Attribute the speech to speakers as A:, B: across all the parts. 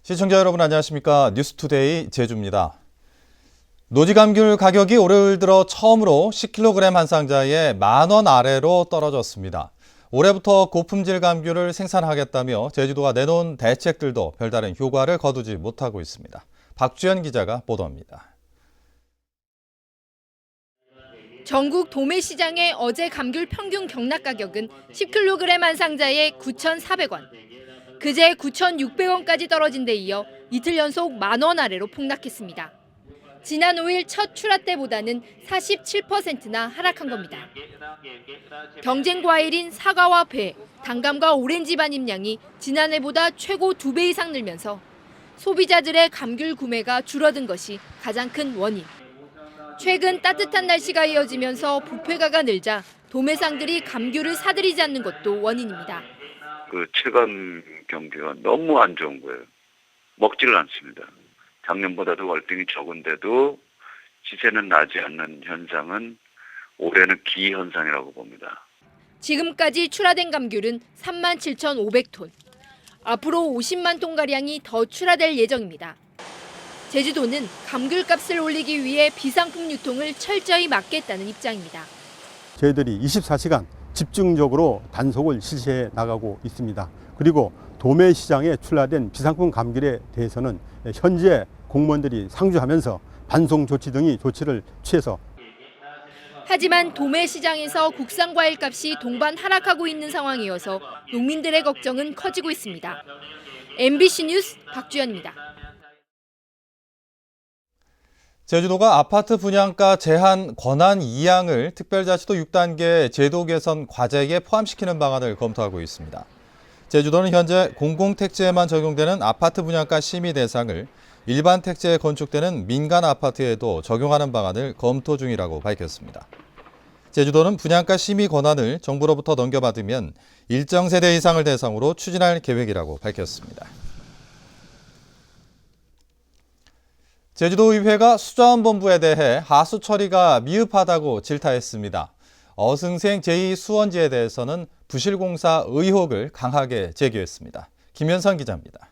A: 시청자 여러분 안녕하십니까? 뉴스투데이 제주입니다. 노지감귤 가격이 올해 들어 처음으로 10kg 한 상자에 10,000원 아래로 떨어졌습니다. 올해부터 고품질 감귤을 생산하겠다며 제주도가 내놓은 대책들도 별다른 효과를 거두지 못하고 있습니다. 박주연 기자가 보도합니다.
B: 전국 도매시장의 어제 감귤 평균 경락 가격은 10kg 한 상자에 9,400원, 그제 9,600원까지 떨어진 데 이어 이틀 연속 10,000원 아래로 폭락했습니다. 지난 5일 첫 출하 때보다는 47%나 하락한 겁니다. 경쟁 과일인 사과와 배, 단감과 오렌지 반입량이 지난해보다 최고 2배 이상 늘면서 소비자들의 감귤 구매가 줄어든 것이 가장 큰 원인. 최근 따뜻한 날씨가 이어지면서 부패가가 늘자 도매상들이 감귤을 사들이지 않는 것도 원인입니다.
C: 체감 경기가 너무 안 좋은 거예요. 먹지를 않습니다. 작년보다도 월등히 적은데도 시세는 나지 않는 현상은 올해는 기현상이라고 봅니다.
B: 지금까지 출하된 감귤은 37,500톤. 앞으로 50만 톤가량이 더 출하될 예정입니다. 제주도는 감귤값을 올리기 위해 비상품 유통을 철저히 막겠다는 입장입니다.
D: 저희들이 24시간 집중적으로 단속을 실시해 나가고 있습니다. 그리고 도매 시장에 출하된 비상품 감귤에 대해서는 현재 공무원들이 상주하면서 반송 조치 등의 조치를 취해서
B: 하지만 도매 시장에서 국산 과일 값이 동반 하락하고 있는 상황이어서 농민들의 걱정은 커지고 있습니다. MBC 뉴스 박주연입니다.
A: 제주도가 아파트 분양가 제한 권한 이양을 특별자치도 6단계 제도 개선 과제에 포함시키는 방안을 검토하고 있습니다. 제주도는 현재 공공택지에만 적용되는 아파트 분양가 심의 대상을 일반 택지에 건축되는 민간 아파트에도 적용하는 방안을 검토 중이라고 밝혔습니다. 제주도는 분양가 심의 권한을 정부로부터 넘겨받으면 일정 세대 이상을 대상으로 추진할 계획이라고 밝혔습니다. 제주도의회가 수자원본부에 대해 하수 처리가 미흡하다고 질타했습니다. 어승생 제2수원지에 대해서는 부실공사 의혹을 강하게 제기했습니다. 김현선 기자입니다.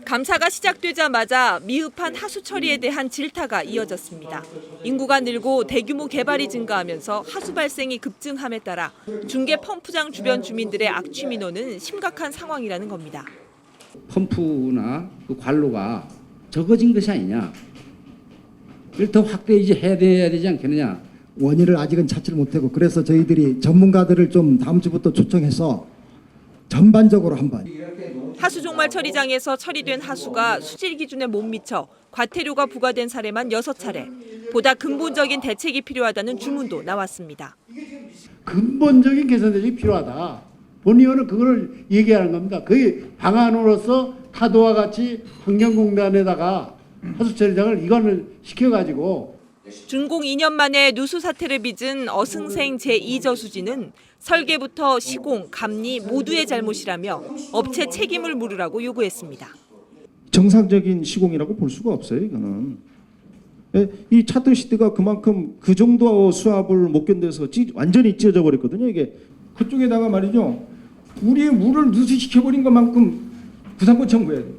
E: 감사가 시작되자마자 미흡한 하수 처리에 대한 질타가 이어졌습니다. 인구가 늘고 대규모 개발이 증가하면서 하수 발생이 급증함에 따라 중계 펌프장 주변 주민들의 악취 민원은 심각한 상황이라는 겁니다.
F: 펌프나 그 관로가 적어진 것이 아니냐. 이걸 더 확대해 해야 되지 않겠느냐.
G: 원인을 아직은 찾지를 못하고 그래서 저희들이 전문가들을 좀 다음 주부터 초청해서 전반적으로 한번.
E: 하수 종말 처리장에서 처리된 하수가 수질 기준에 못 미쳐 과태료가 부과된 사례만 6차례. 보다 근본적인 대책이 필요하다는 주문도 나왔습니다.
H: 근본적인 개선 대책이 필요하다. 본의원은 그걸 얘기하는 겁니다. 그 방안으로서 타도와 같이 환경공단에다가 하수 처리장을 이관을 시켜가지고
E: 준공 2년 만에 누수 사태를 빚은 어승생 제2저수지는 설계부터 시공, 감리 모두의 잘못이라며 업체 책임을 물으라고 요구했습니다.
I: 정상적인 시공이라고 볼 수가 없어요. 이거는. 이 차트시트가 그만큼 그 정도 수압을 못 견뎌서 완전히 찢어져 버렸거든요. 이게 그쪽에다가 말이죠. 우리의 물을 누수시켜버린 것만큼 구상권 청구해야 돼요.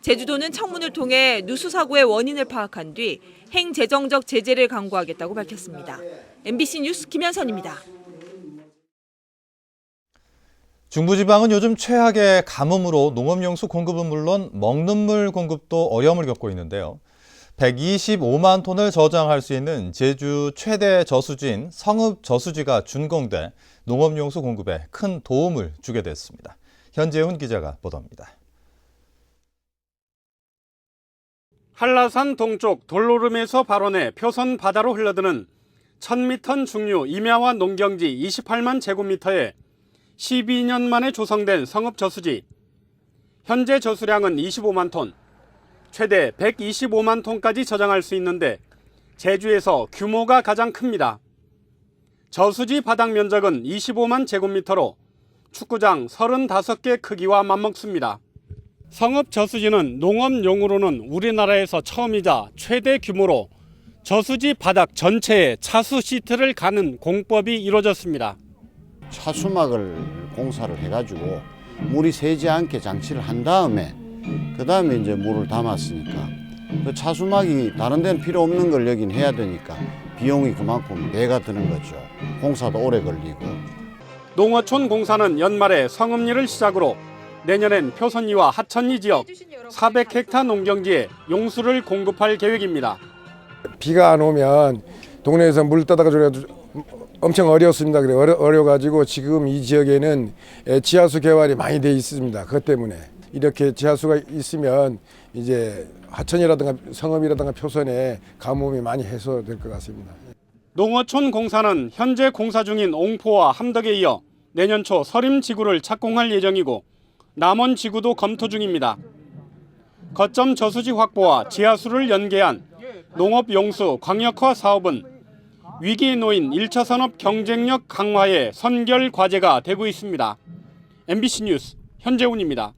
E: 제주도는 청문을 통해 누수 사고의 원인을 파악한 뒤 행재정적 제재를 강구하겠다고 밝혔습니다. MBC 뉴스 김현선입니다.
A: 중부지방은 요즘 최악의 가뭄으로 농업용수 공급은 물론 먹는 물 공급도 어려움을 겪고 있는데요. 125만 톤을 저장할 수 있는 제주 최대 저수지인 성읍저수지가 준공돼 농업용수 공급에 큰 도움을 주게 됐습니다. 현재훈 기자가 보도합니다.
J: 한라산 동쪽 돌로름에서 발원해 표선 바다로 흘러드는 1000m 중류 임야화 농경지 28만 제곱미터에 12년 만에 조성된 성읍저수지. 현재 저수량은 25만 톤, 최대 125만 톤까지 저장할 수 있는데 제주에서 규모가 가장 큽니다. 저수지 바닥 면적은 25만 제곱미터로 축구장 35개 크기와 맞먹습니다. 성읍저수지는 농업용으로는 우리나라에서 처음이자 최대 규모로 저수지 바닥 전체에 차수 시트를 가는 공법이 이루어졌습니다.
K: 차수막을 공사를 해가지고 물이 새지 않게 장치를 한 다음에 그 다음에 이제 물을 담았으니까 그 차수막이 다른 데는 필요 없는 걸 여긴 해야 되니까 비용이 그만큼 배가 드는 거죠. 공사도 오래 걸리고.
J: 농어촌 공사는 연말에 성읍리를 시작으로 내년엔 표선리와 하천리 지역 400헥타 농경지에 용수를 공급할 계획입니다.
L: 비가 안 오면 동네에서 물 떠다가 줘도 엄청 어렵습니다. 그래 어려가지고 지금 이 지역에는 지하수 개발이 많이 돼 있습니다. 그것 때문에 이렇게 지하수가 있으면 이제 하천이라든가 성읍이라든가 표선에 가뭄이 많이 해소될 것 같습니다.
J: 농어촌 공사는 현재 공사 중인 옹포와 함덕에 이어 내년 초 서림 지구를 착공할 예정이고 남원 지구도 검토 중입니다. 거점 저수지 확보와 지하수를 연계한 농업용수 광역화 사업은 위기에 놓인 1차 산업 경쟁력 강화의 선결 과제가 되고 있습니다. MBC 뉴스 현재훈입니다.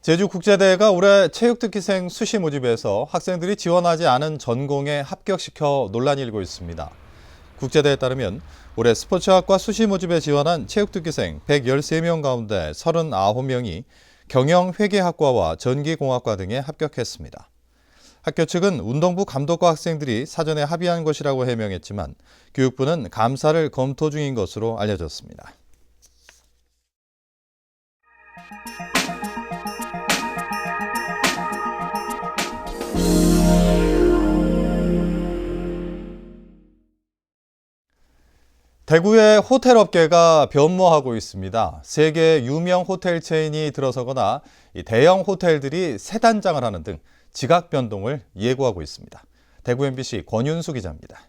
A: 제주국제대회가 올해 체육특기생 수시 모집에서 학생들이 지원하지 않은 전공에 합격시켜 논란이 일고 있습니다. 국제대회에 따르면 올해 스포츠학과 수시 모집에 지원한 체육특기생 113명 가운데 39명이 경영회계학과와 전기공학과 등에 합격했습니다. 학교 측은 운동부 감독과 학생들이 사전에 합의한 것이라고 해명했지만 교육부는 감사를 검토 중인 것으로 알려졌습니다. 대구의 호텔 업계가 변모하고 있습니다. 세계 유명 호텔 체인이 들어서거나 대형 호텔들이 새 단장을 하는 등 지각 변동을 예고하고 있습니다. 대구 MBC 권윤수 기자입니다.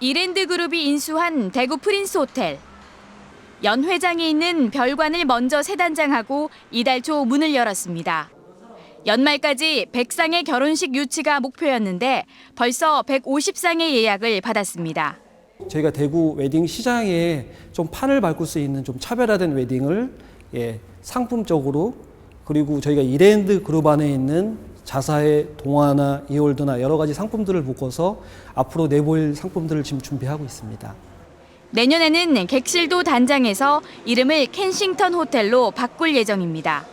M: 이랜드 그룹이 인수한 대구 프린스 호텔. 연회장에 있는 별관을 먼저 새 단장하고 이달 초 문을 열었습니다. 연말까지 100쌍의 결혼식 유치가 목표였는데 벌써 150쌍의 예약을 받았습니다.
N: 저희가 대구 웨딩 시장에 좀 판을 밟을 수 있는 좀 차별화된 웨딩을 상품적으로 그리고 저희가 이랜드 그룹 안에 있는 자사의 동화나 이월드나 여러 가지 상품들을 묶어서 앞으로 내보일 상품들을 지금 준비하고 있습니다.
M: 내년에는 객실도 단장해서 이름을 켄싱턴 호텔로 바꿀 예정입니다.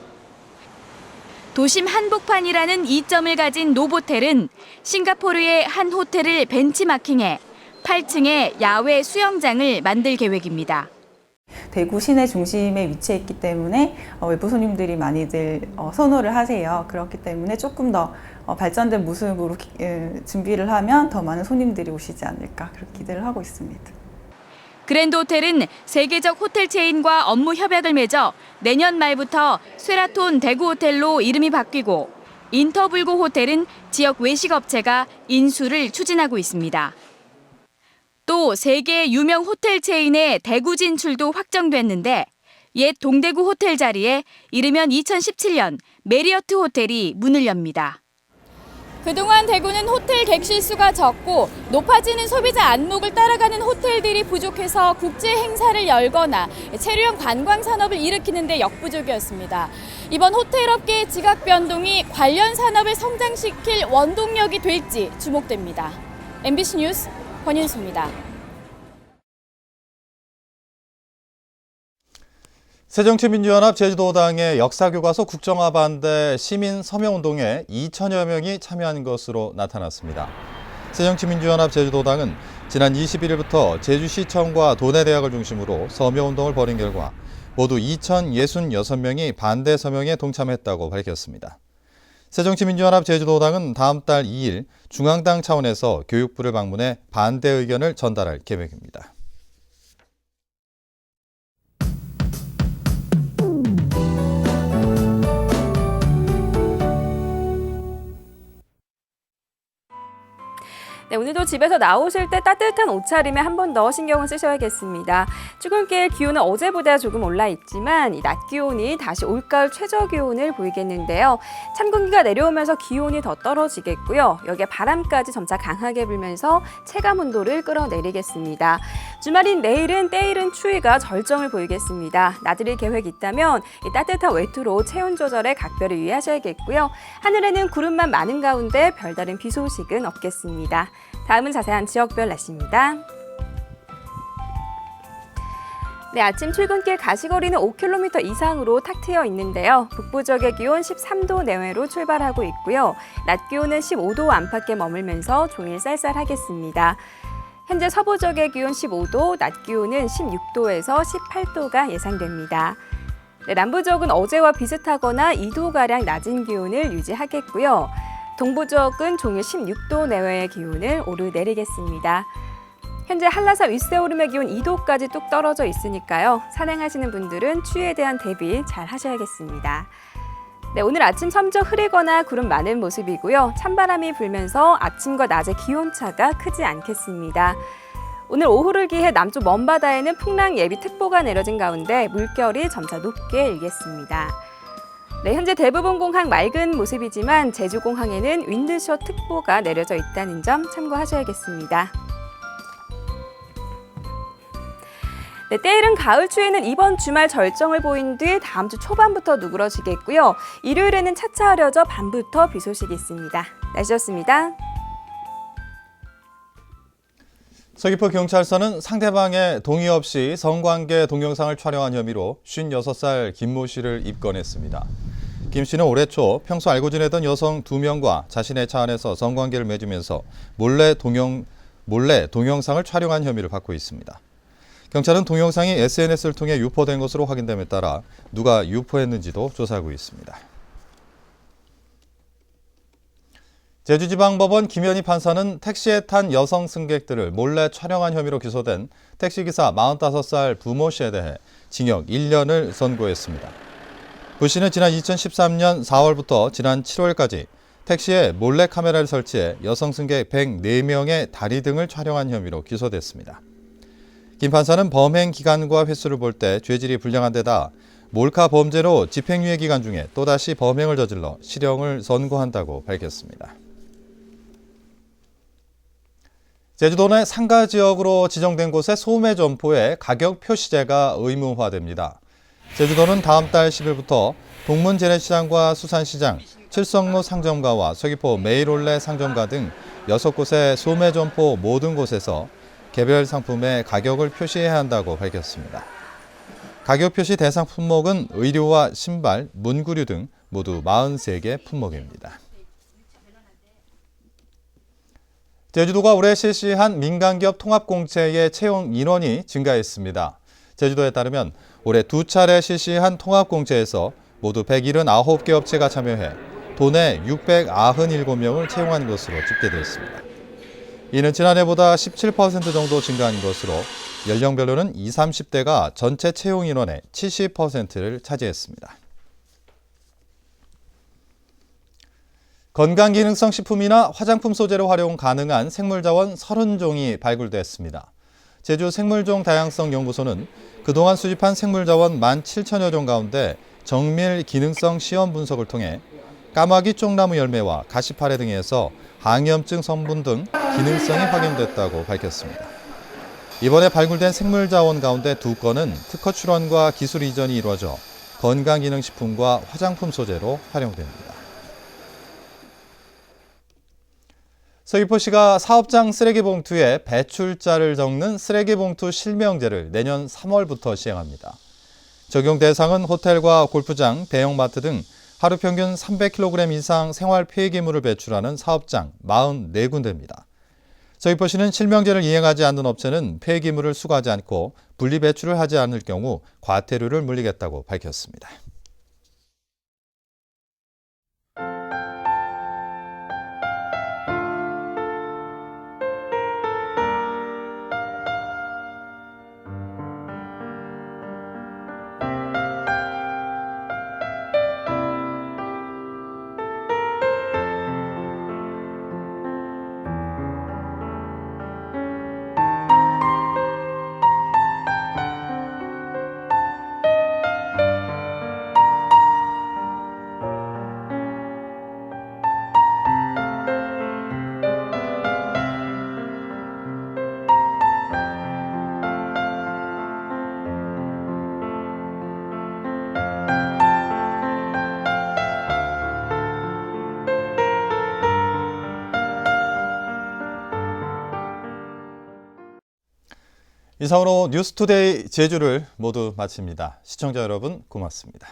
M: 도심 한복판이라는 이점을 가진 노보텔은 싱가포르의 한 호텔을 벤치마킹해 8층에 야외 수영장을 만들 계획입니다.
O: 대구 시내 중심에 위치해 있기 때문에 외부 손님들이 많이들 선호를 하세요. 그렇기 때문에 조금 더 발전된 모습으로 준비를 하면 더 많은 손님들이 오시지 않을까 그렇게 기대를 하고 있습니다.
M: 그랜드 호텔은 세계적 호텔 체인과 업무 협약을 맺어 내년 말부터 쉐라톤 대구 호텔로 이름이 바뀌고 인터불고 호텔은 지역 외식 업체가 인수를 추진하고 있습니다. 또 세계 유명 호텔 체인의 대구 진출도 확정됐는데 옛 동대구 호텔 자리에 이르면 2017년 메리어트 호텔이 문을 엽니다.
P: 그동안 대구는 호텔 객실 수가 적고 높아지는 소비자 안목을 따라가는 호텔들이 부족해서 국제 행사를 열거나 체류형 관광 산업을 일으키는 데 역부족이었습니다. 이번 호텔 업계의 지각 변동이 관련 산업을 성장시킬 원동력이 될지 주목됩니다. MBC 뉴스 권윤수입니다.
A: 새정치민주연합 제주도당의 역사교과서 국정화 반대 시민 서명운동에 2천여 명이 참여한 것으로 나타났습니다. 새정치민주연합 제주도당은 지난 21일부터 제주시청과 도내대학을 중심으로 서명운동을 벌인 결과 모두 2,066명이 반대 서명에 동참했다고 밝혔습니다. 새정치민주연합 제주도당은 다음 달 2일 중앙당 차원에서 교육부를 방문해 반대 의견을 전달할 계획입니다.
Q: 네, 오늘도 집에서 나오실 때 따뜻한 옷차림에 한 번 더 신경을 쓰셔야겠습니다. 출근길 기온은 어제보다 조금 올라 있지만 이 낮 기온이 다시 올가을 최저 기온을 보이겠는데요. 찬 공기가 내려오면서 기온이 더 떨어지겠고요. 여기에 바람까지 점차 강하게 불면서 체감 온도를 끌어내리겠습니다. 주말인 내일은 때이른 추위가 절정을 보이겠습니다. 나들이 계획 있다면 이 따뜻한 외투로 체온 조절에 각별히 유의하셔야겠고요. 하늘에는 구름만 많은 가운데 별다른 비 소식은 없겠습니다. 다음은 자세한 지역별 날씨입니다. 네, 아침 출근길 가시거리는 5km 이상으로 탁 트여 있는데요. 북부 지역의 기온 13도 내외로 출발하고 있고요. 낮 기온은 15도 안팎에 머물면서 종일 쌀쌀하겠습니다. 현재 서부 지역의 기온 15도, 낮 기온은 16도에서 18도가 예상됩니다. 네, 남부 지역은 어제와 비슷하거나 2도가량 낮은 기온을 유지하겠고요. 동부 지역은 종일 16도 내외의 기온을 오르내리겠습니다. 현재 한라산 윗세오름의 기온 2도까지 뚝 떨어져 있으니까요. 산행하시는 분들은 추위에 대한 대비 잘 하셔야겠습니다. 네, 오늘 아침 섬적 흐리거나 구름 많은 모습이고요. 찬바람이 불면서 아침과 낮의 기온차가 크지 않겠습니다. 오늘 오후를 기해 남쪽 먼바다에는 풍랑 예비특보가 내려진 가운데 물결이 점차 높게 일겠습니다. 네, 현재 대부분 공항 맑은 모습이지만 제주공항에는 윈드쇼 특보가 내려져 있다는 점 참고하셔야겠습니다. 네, 때이른 가을 추위는 이번 주말 절정을 보인 뒤 다음 주 초반부터 누그러지겠고요. 일요일에는 차차 흐려져 밤부터 비 소식이 있습니다. 날씨였습니다.
A: 서귀포 경찰서는 상대방의 동의 없이 성관계 동영상을 촬영한 혐의로 56살 김모 씨를 입건했습니다. 김 씨는 올해 초 평소 알고 지내던 여성 2명과 자신의 차 안에서 성관계를 맺으면서 몰래 동영상을 촬영한 혐의를 받고 있습니다. 경찰은 동영상이 SNS를 통해 유포된 것으로 확인됨에 따라 누가 유포했는지도 조사하고 있습니다. 제주지방법원 김현희 판사는 택시에 탄 여성 승객들을 몰래 촬영한 혐의로 기소된 택시기사 45살 부모 씨에 대해 징역 1년을 선고했습니다. 부 씨는 지난 2013년 4월부터 지난 7월까지 택시에 몰래 카메라를 설치해 여성 승객 104명의 다리 등을 촬영한 혐의로 기소됐습니다. 김 판사는 범행 기간과 횟수를 볼 때 죄질이 불량한 데다 몰카 범죄로 집행유예 기간 중에 또다시 범행을 저질러 실형을 선고한다고 밝혔습니다. 제주도 내 상가 지역으로 지정된 곳의 소매 점포에 가격 표시제가 의무화됩니다. 제주도는 다음 달 10일부터 동문 재래시장과 수산시장, 칠성로 상점가와 서귀포 메이롤레 상점가 등 6곳의 소매 점포 모든 곳에서 개별 상품의 가격을 표시해야 한다고 밝혔습니다. 가격 표시 대상 품목은 의류와 신발, 문구류 등 모두 43개 품목입니다. 제주도가 올해 실시한 민간기업 통합공채의 채용 인원이 증가했습니다. 제주도에 따르면 올해 2차례 실시한 통합공채에서 모두 179개 업체가 참여해 도내 697명을 채용한 것으로 집계됐습니다. 이는 지난해보다 17% 정도 증가한 것으로 연령별로는 20, 30대가 전체 채용 인원의 70%를 차지했습니다. 건강기능성 식품이나 화장품 소재로 활용 가능한 생물자원 30종이 발굴됐습니다. 제주 생물종 다양성 연구소는 그동안 수집한 생물자원 17,000여 종 가운데 정밀 기능성 시험 분석을 통해 까마귀 쪽나무 열매와 가시파래 등에서 항염증 성분 등 기능성이 확인됐다고 밝혔습니다. 이번에 발굴된 생물자원 가운데 2건은 특허 출원과 기술 이전이 이루어져 건강기능식품과 화장품 소재로 활용됩니다. 서귀포시가 사업장 쓰레기 봉투에 배출자를 적는 쓰레기 봉투 실명제를 내년 3월부터 시행합니다. 적용 대상은 호텔과 골프장, 대형마트 등 하루 평균 300kg 이상 생활 폐기물을 배출하는 사업장 44군데입니다. 서귀포시는 실명제를 이행하지 않는 업체는 폐기물을 수거하지 않고 분리 배출을 하지 않을 경우 과태료를 물리겠다고 밝혔습니다. 이상으로 뉴스투데이 제주를 모두 마칩니다. 시청자 여러분 고맙습니다.